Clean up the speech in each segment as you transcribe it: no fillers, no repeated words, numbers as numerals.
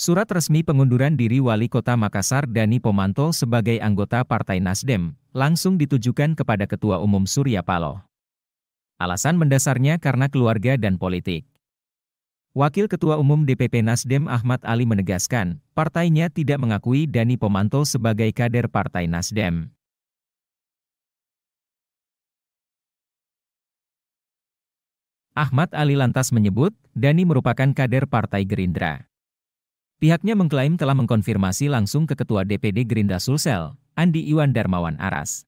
Surat resmi pengunduran diri Wali Kota Makassar Dani Pomanto sebagai anggota Partai Nasdem langsung ditujukan kepada Ketua Umum Surya Paloh. Alasan mendasarnya karena keluarga dan politik. Wakil Ketua Umum DPP Nasdem Ahmad Ali menegaskan, partainya tidak mengakui Dani Pomanto sebagai kader Partai Nasdem. Ahmad Ali lantas menyebut, Dani merupakan kader Partai Gerindra. Pihaknya mengklaim telah mengkonfirmasi langsung ke Ketua DPD Gerindra Sulsel, Andi Iwan Darmawan Aras.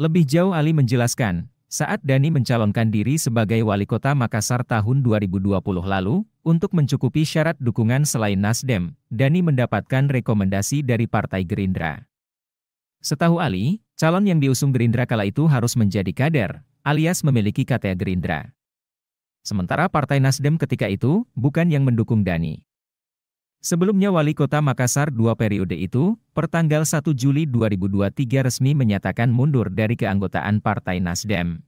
Lebih jauh Ali menjelaskan, saat Dani mencalonkan diri sebagai Wali Kota Makassar tahun 2020 lalu, untuk mencukupi syarat dukungan selain Nasdem, Dani mendapatkan rekomendasi dari Partai Gerindra. Setahu Ali, calon yang diusung Gerindra kala itu harus menjadi kader, alias memiliki KTA Gerindra. Sementara Partai Nasdem ketika itu, bukan yang mendukung Dani. Sebelumnya Wali Kota Makassar 2 periode itu, pertanggal 1 Juli 2023 resmi menyatakan mundur dari keanggotaan Partai Nasdem.